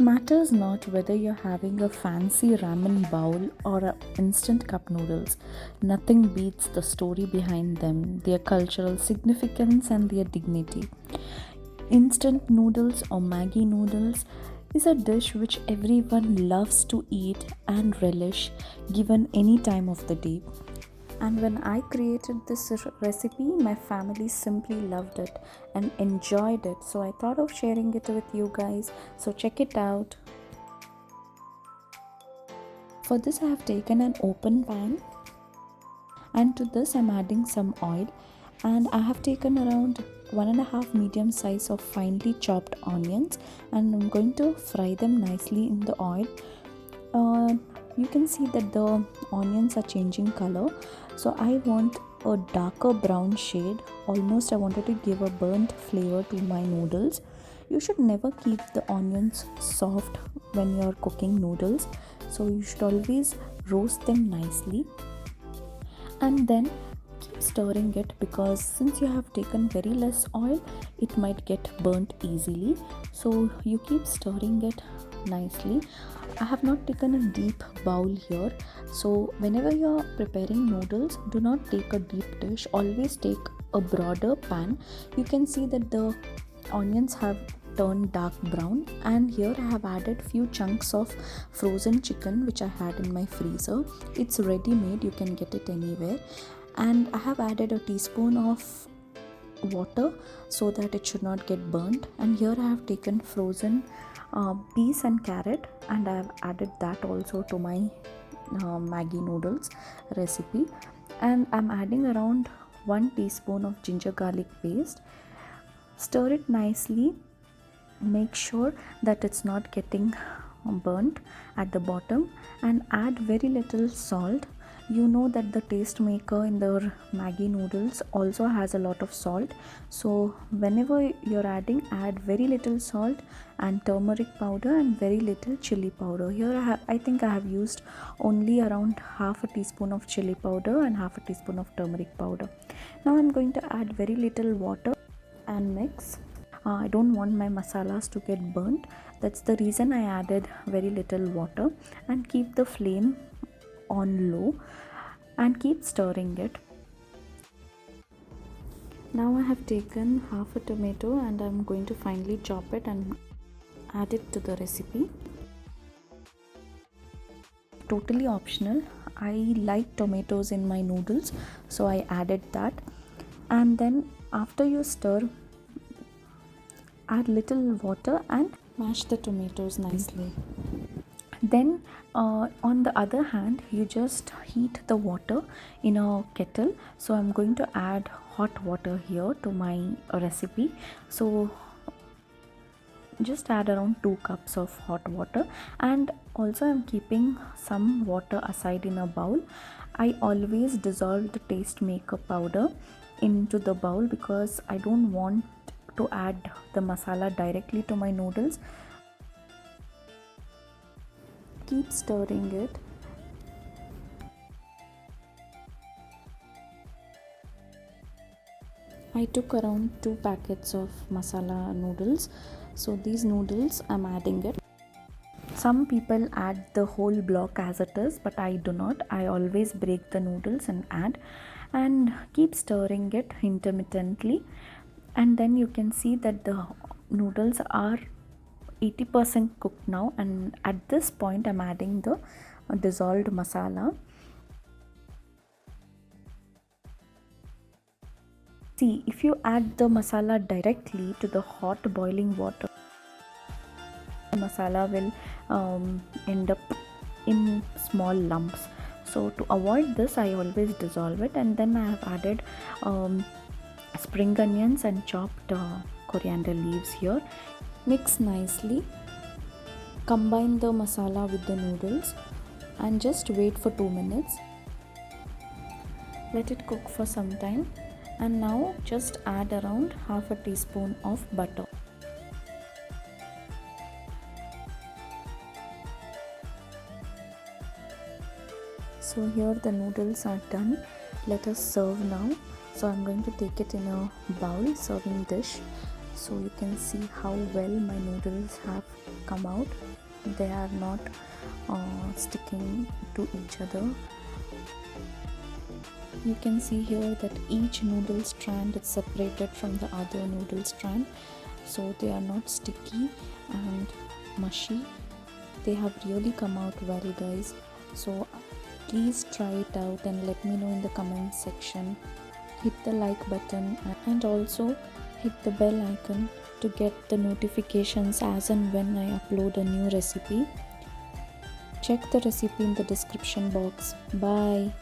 It matters not whether you're having a fancy ramen bowl or a instant cup noodles. Nothing beats the story behind them, their cultural significance and their dignity. Instant noodles or Maggi noodles is a dish which everyone loves to eat and relish given any time of the day. And when I created this recipe, my family simply loved it and enjoyed it. So I thought of sharing it with you guys. So check it out. For this, I have taken an open pan, and to this I'm adding some oil, and I have taken around 1.5 medium size of finely chopped onions, and I'm going to fry them nicely in the oil. You can see that the onions are changing color, so I want a darker brown shade. Almost I wanted to give a burnt flavor to my noodles. You should never keep the onions soft when you're cooking noodles, so you should always roast them nicely and then keep stirring it, because since you have taken very less oil, it might get burnt easily. So you keep stirring it nicely. I have not taken a deep bowl here, so whenever you're preparing noodles, do not take a deep dish, always take a broader pan. You can see that the onions have turned dark brown, and here I have added few chunks of frozen chicken which I had in my freezer. It's ready made, you can get it anywhere. And I have added a teaspoon of water so that it should not get burnt. And here I have taken frozen peas and carrot, and I have added that also to my Maggi noodles recipe. And I'm adding around 1 teaspoon of ginger garlic paste. Stir it nicely. Make sure that it's not getting burnt at the bottom, and add very little salt. You know that the Tastemaker in the Maggi noodles also has a lot of salt, so whenever you're adding, add very little salt and turmeric powder and very little chili powder. Here I think I have used only around half a teaspoon of chili powder and half a teaspoon of turmeric powder. Now I'm going to add very little water and mix. I don't want my masalas to get burnt. That's the reason I added very little water, and keep the flame on low and keep stirring it. Now I have taken half a tomato, and I'm going to finely chop it and add it to the recipe. Totally optional. I like tomatoes in my noodles, so I added that. And then after you stir, add little water and mash the tomatoes nicely. Then on the other hand, you just heat the water in a kettle. So I'm going to add hot water here to my recipe. So just add around 2 cups of hot water, and also I'm keeping some water aside in a bowl. I always dissolve the Tastemaker powder into the bowl because I don't want to add the masala directly to my noodles. Keep stirring it. I took around 2 packets of masala noodles, so these noodles I'm adding it. Some people add the whole block as it is, but I do not. I always break the noodles and add, and keep stirring it intermittently. And then you can see that the noodles are 80% cooked now, and at this point I'm adding the dissolved masala. See, if you add the masala directly to the hot boiling water, the masala will end up in small lumps. So to avoid this, I always dissolve it, and then I have added spring onions and chopped coriander leaves here. Mix nicely. Combine the masala with the noodles and just wait for 2 minutes. Let it cook for some time, and now just add around half a teaspoon of butter. So here the noodles are done. Let us serve now. So I'm going to take it in a bowl serving dish. So you can see how well my noodles have come out. They are not sticking to each other. You can see here that each noodle strand is separated from the other noodle strand, so they are not sticky and mushy. They have really come out well, guys. So please try it out and let me know in the comment section. Hit the like button and also hit the bell icon to get the notifications as and when I upload a new recipe. Check the recipe in the description box. Bye.